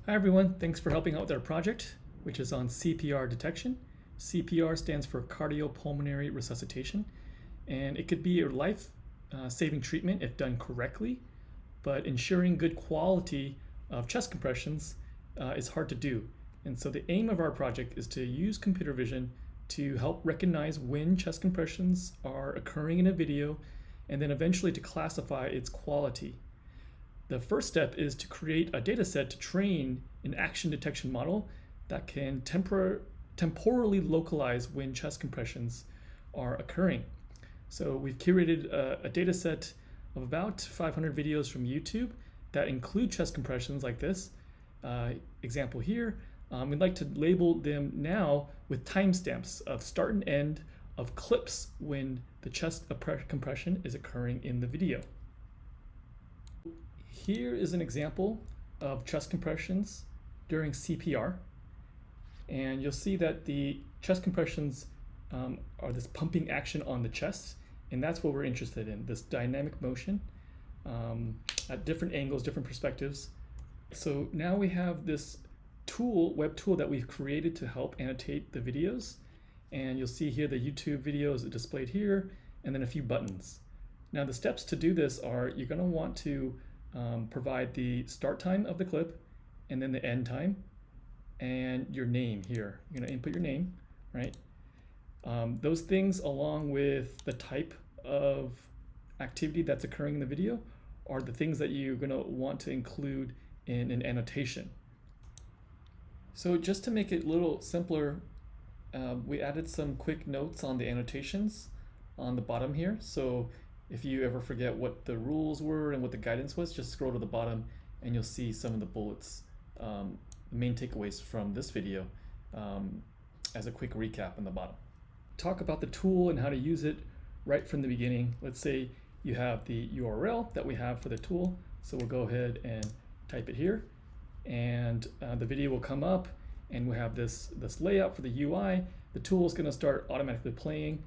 Hi everyone, thanks for helping out with our project, which is on CPR detection. CPR stands for cardiopulmonary resuscitation, and it could be a life-saving treatment if done correctly, but ensuring good quality of chest compressions is hard to do. And so the aim of our project is to use computer vision to help recognize when chest compressions are occurring in a video, and then eventually to classify its quality. The first step is to create a data set to train an action detection model that can temporally localize when chest compressions are occurring. So we've curated a data set of about 500 videos from YouTube that include chest compressions like this example here. We'd like to label them now with timestamps of start and end of clips when the chest compression is occurring in the video. Here is an example of chest compressions during CPR, and you'll see that the chest compressions are this pumping action on the chest, and that's what we're interested in, this dynamic motion at different angles, different perspectives. So now we have this web tool that we've created to help annotate the videos, and you'll see here the YouTube videos displayed here, and then a few buttons. Now the steps to do this are you're going to want to provide the start time of the clip, and then the end time, and your name here. You're going to input your name, right? Those things, along with the type of activity that's occurring in the video, are the things that you're going to want to include in an annotation. So just to make it a little simpler, we added some quick notes on the annotations on the bottom here. So if you ever forget what the rules were and what the guidance was, just scroll to the bottom and you'll see some of the bullets, the main takeaways from this video as a quick recap in the bottom. Talk about the tool and how to use it right from the beginning. Let's say you have the URL that we have for the tool. So we'll go ahead and type it here, and the video will come up, and we have this layout for the UI. The tool is going to start automatically playing.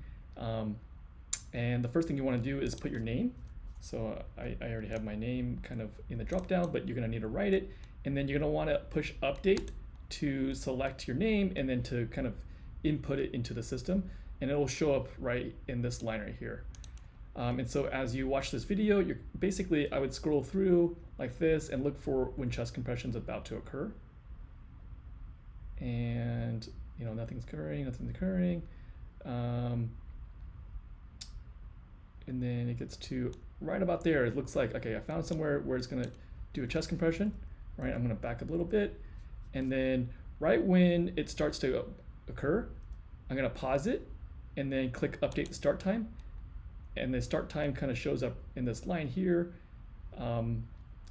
And the first thing you want to do is put your name. So I already have my name kind of in the drop down, but you're going to need to write it. And then you're going to want to push update to select your name and then to kind of input it into the system. And it will show up right in this line right here. And so as you watch this video, you're basically, I would scroll through like this and look for when chest compression is about to occur. And nothing's occurring. And then it gets to right about there. It looks like, okay, I found somewhere where it's gonna do a chest compression, right? I'm gonna back up a little bit. And then right when it starts to occur, I'm gonna pause it and then click update the start time. And the start time kind of shows up in this line here. And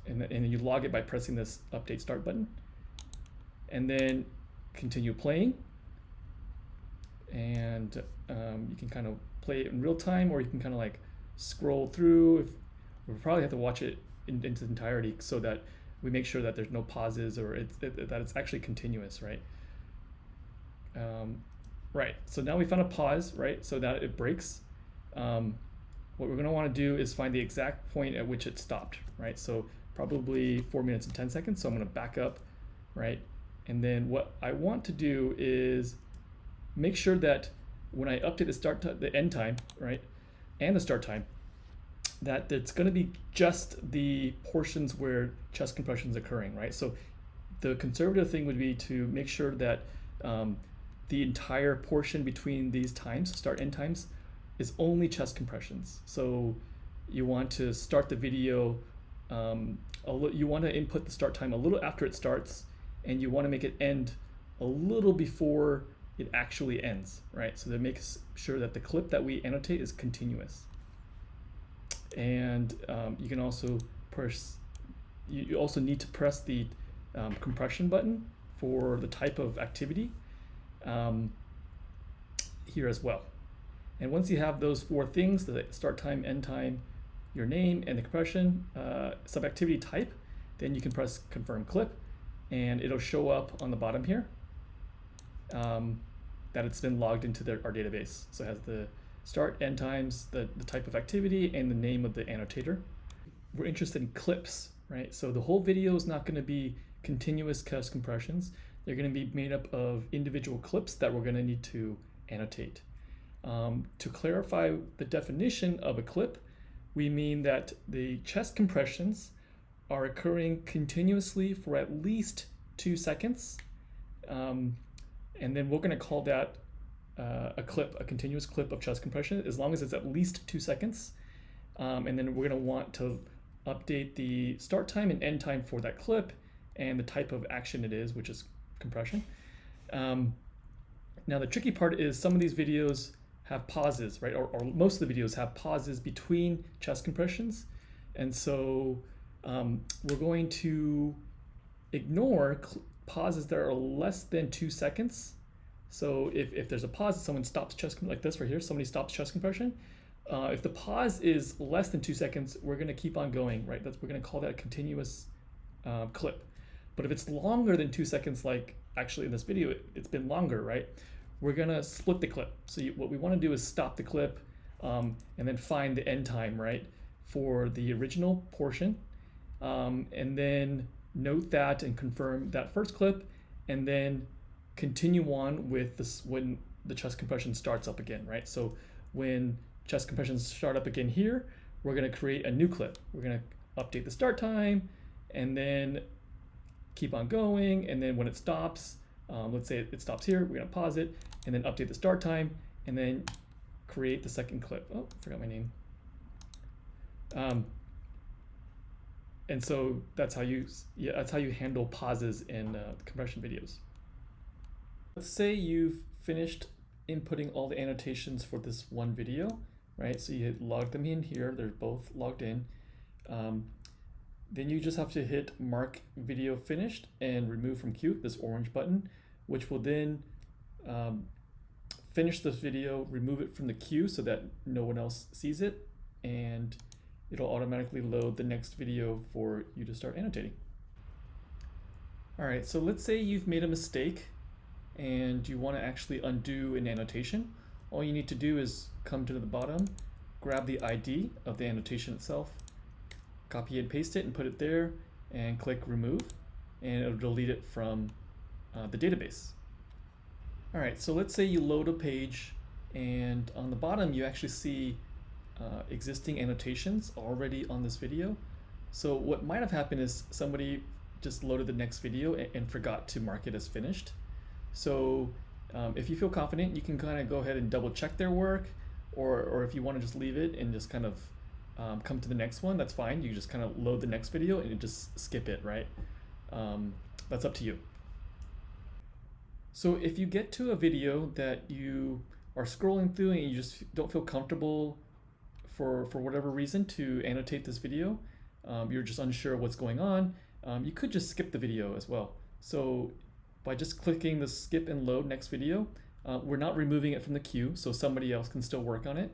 then you log it by pressing this update start button. And then continue playing. And you can kind of play it in real time, or you can kind of like scroll through. We'll probably have to watch it into its entirety so that we make sure that there's no pauses, or that it's actually continuous, right? Right, so now we found a pause, right, so that it breaks. What we're going to want to do is find the exact point at which it stopped, right? So probably 4 minutes and 10 seconds. So I'm going to back up, right? And then what I want to do is make sure that when I update the end time, right, and the start time, that it's going to be just the portions where chest compression is occurring, right? So the conservative thing would be to make sure that the entire portion between these times, start end times, is only chest compressions. So you want to start the video, you want to input the start time a little after it starts, and you want to make it end a little before it actually ends, right? So that makes sure that the clip that we annotate is continuous. And you can also you also need to press the compression button for the type of activity here as well. And once you have those 4 things, the start time, end time, your name, and the compression subactivity type, then you can press confirm clip, and it'll show up on the bottom here that it's been logged into our database. So it has the start, end times, the type of activity, and the name of the annotator. We're interested in clips, right? So the whole video is not going to be continuous chest compressions. They're going to be made up of individual clips that we're going to need to annotate. To clarify the definition of a clip, we mean that the chest compressions are occurring continuously for at least 2 seconds. And then we're going to call that a clip, a continuous clip of chest compression, as long as it's at least 2 seconds. And then we're going to want to update the start time and end time for that clip and the type of action it is, which is compression. Now the tricky part is some of these videos have pauses, right? Or most of the videos have pauses between chest compressions. And so we're going to ignore pauses that are less than 2 seconds. So if there's a pause, someone stops chest, like this right here, somebody stops chest compression. If the pause is less than 2 seconds, we're going to keep on going, right? We're going to call that a continuous clip. But if it's longer than 2 seconds, like actually in this video, it's been longer, right? We're going to split the clip. So what we want to do is stop the clip and then find the end time, right, for the original portion. And then note that and confirm that first clip, and then continue on with this when the chest compression starts up again, right? So when chest compressions start up again here, we're going to create a new clip. We're going to update the start time and then keep on going. And then when it stops, let's say it stops here, we're going to pause it and then update the start time and then create the second clip. Oh, I forgot my name. And so that's how you handle pauses in compression videos. Let's say you've finished inputting all the annotations for this one video, right? So you log them in here, they're both logged in. Then you just have to hit mark video finished and remove from queue, this orange button, which will then finish this video, remove it from the queue so that no one else sees it, and it'll automatically load the next video for you to start annotating. All right, so let's say you've made a mistake and you want to actually undo an annotation. All you need to do is come to the bottom, grab the ID of the annotation itself, copy and paste it and put it there, and click remove, and it'll delete it from the database. All right, so let's say you load a page and on the bottom you actually see existing annotations already on this video. So what might have happened is somebody just loaded the next video and forgot to mark it as finished. So if you feel confident, you can kind of go ahead and double check their work, or if you want to just leave it and just kind of come to the next one, that's fine. You just kind of load the next video and just skip it, right? That's up to you. So if you get to a video that you are scrolling through and you just don't feel comfortable for whatever reason to annotate this video, you're just unsure what's going on, you could just skip the video as well. So by just clicking the skip and load next video, we're not removing it from the queue, so somebody else can still work on it.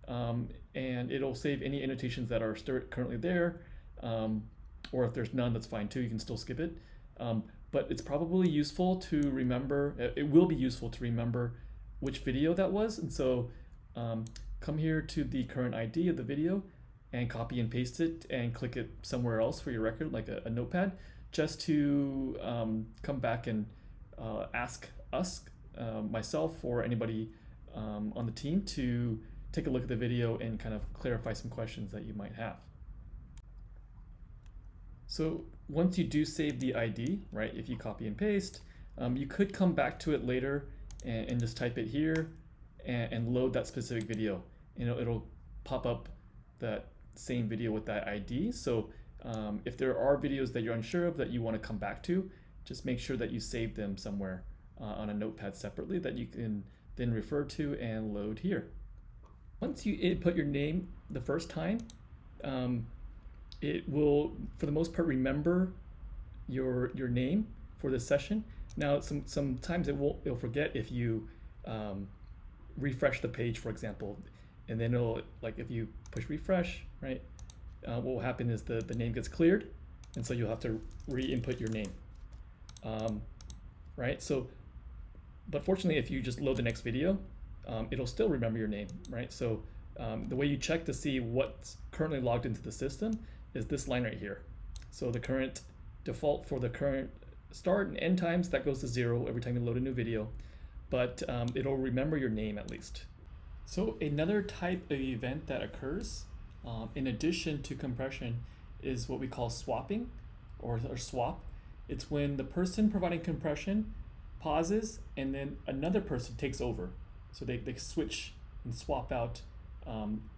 And it'll save any annotations that are currently there, or if there's none, that's fine too, you can still skip it. But it's probably useful to remember, it will be useful to remember which video that was. And so come here to the current ID of the video and copy and paste it and click it somewhere else for your record, like a notepad, just to come back and ask us, myself or anybody on the team, to take a look at the video and kind of clarify some questions that you might have. So once you do save the ID, right, if you copy and paste, you could come back to it later and just type it here and load that specific video. You know, it'll pop up that same video with that ID. So if there are videos that you're unsure of that you want to come back to, just make sure that you save them somewhere on a notepad separately that you can then refer to and load here. Once you input your name the first time, it will, for the most part, remember your name for this session. Now, sometimes it'll forget if you refresh the page, for example, and then it'll, like if you push refresh, right, what will happen is the name gets cleared, and so you'll have to re-input your name, right? So, but fortunately, if you just load the next video, it'll still remember your name, right? So the way you check to see what's currently logged into the system is this line right here. So the current default for the current start and end times. That goes to 0 every time you load a new video, but it'll remember your name at least. So another type of event that occurs in addition to compression is what we call swapping or swap. It's when the person providing compression pauses and then another person takes over. So they switch and swap out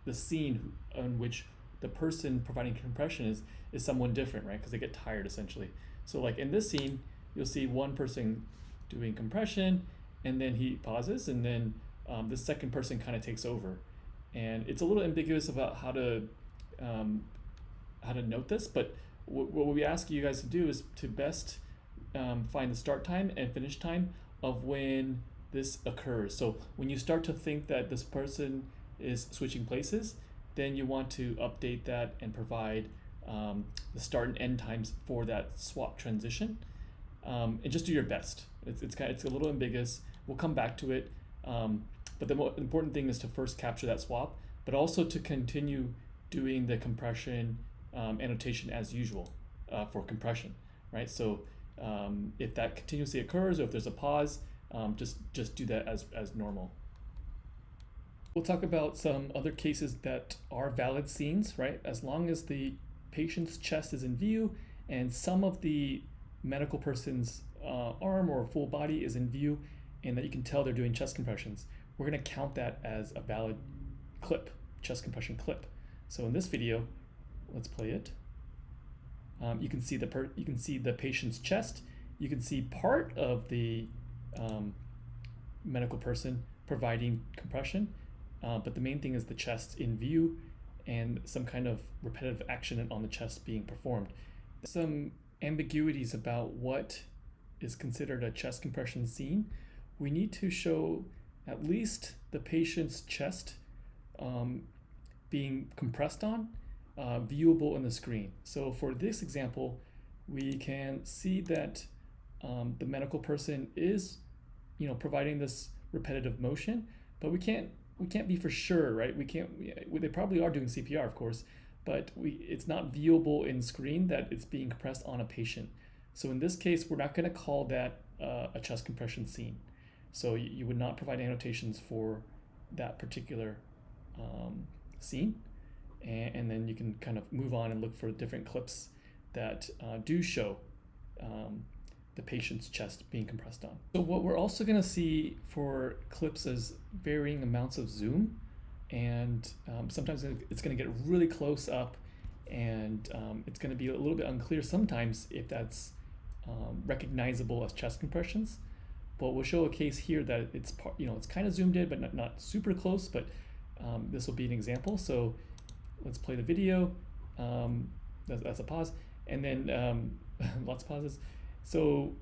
the scene in which the person providing compression is someone different, right? Because they get tired essentially. So like in this scene, you'll see one person doing compression and then he pauses and then the second person kind of takes over. And it's a little ambiguous about how to note this, but what we ask you guys to do is to best find the start time and finish time of when this occurs. So when you start to think that this person is switching places, then you want to update that and provide the start and end times for that swap transition, and just do your best. It's a little ambiguous. We'll come back to it, but the most important thing is to first capture that swap, but also to continue doing the compression annotation as usual for compression, right? So if that continuously occurs or if there's a pause, just do that as normal. We'll talk about some other cases that are valid scenes, right? As long as the patient's chest is in view and some of the medical person's arm or full body is in view and that you can tell they're doing chest compressions, we're going to count that as a valid clip, chest compression clip. So in this video, let's play it. You can see the patient's chest. You can see part of the medical person providing compression, but the main thing is the chest in view and some kind of repetitive action on the chest being performed. Some ambiguities about what is considered a chest compression scene. We need to show at least the patient's chest being compressed on, viewable in the screen. So for this example, we can see that the medical person is, providing this repetitive motion, but we can't be for sure, right? They probably are doing CPR, of course, but it's not viewable in screen that it's being compressed on a patient. So in this case, we're not going to call that a chest compression scene. So you would not provide annotations for that particular scene. And then you can kind of move on and look for different clips that do show the patient's chest being compressed on. So what we're also going to see for clips is varying amounts of zoom, and sometimes it's going to get really close up, and it's going to be a little bit unclear sometimes if that's recognizable as chest compressions. But we'll show a case here that it's kind of zoomed in, but not super close. But this will be an example. So let's play the video. That's a pause, and then lots of pauses. So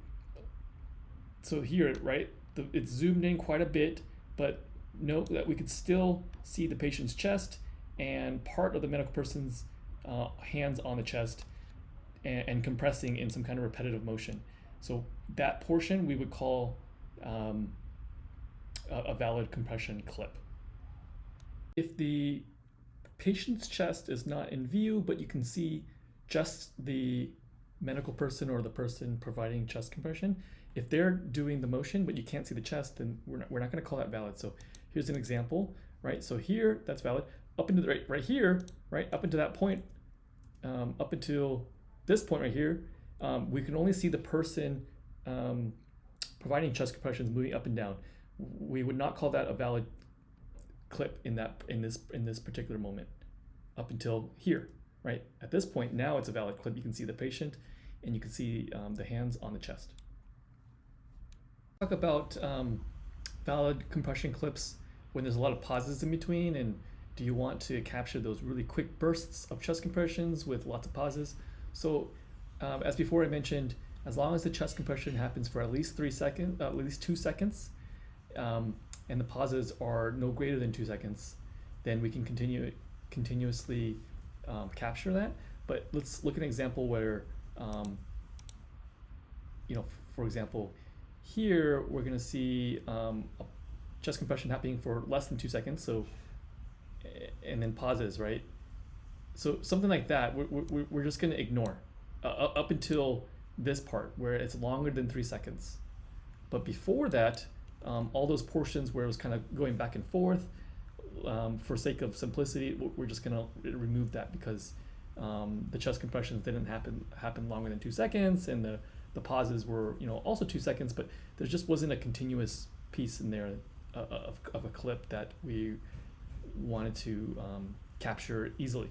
here, right, it's zoomed in quite a bit, but note that we could still see the patient's chest and part of the medical person's hands on the chest and compressing in some kind of repetitive motion. So that portion we would call a valid compression clip. If the patient's chest is not in view, but you can see just the medical person or the person providing chest compression, if they're doing the motion but you can't see the chest, then we're not going to call that valid. So here's an example, right? So here that's valid. Up into the right here, right up into that point, up until this point right here, we can only see the person providing chest compressions moving up and down. We would not call that a valid clip in this particular moment up until here, right? At this point, now it's a valid clip. You can see the patient and you can see the hands on the chest. Talk about valid compression clips when there's a lot of pauses in between, and do you want to capture those really quick bursts of chest compressions with lots of pauses? So as before I mentioned, as long as the chest compression happens for at least 2 seconds, and the pauses are no greater than 2 seconds, then we can continuously capture that. But let's look at an example where, for example, here we're going to see a chest compression happening for less than 2 seconds, so and then pauses, right? So something like that, we're just going to ignore up until this part where it's longer than 3 seconds. But before that, all those portions where it was kind of going back and forth, for sake of simplicity, we're just gonna remove that because the chest compressions didn't happen longer than 2 seconds, and the pauses were also 2 seconds, but there just wasn't a continuous piece in there of a clip that we wanted to capture easily.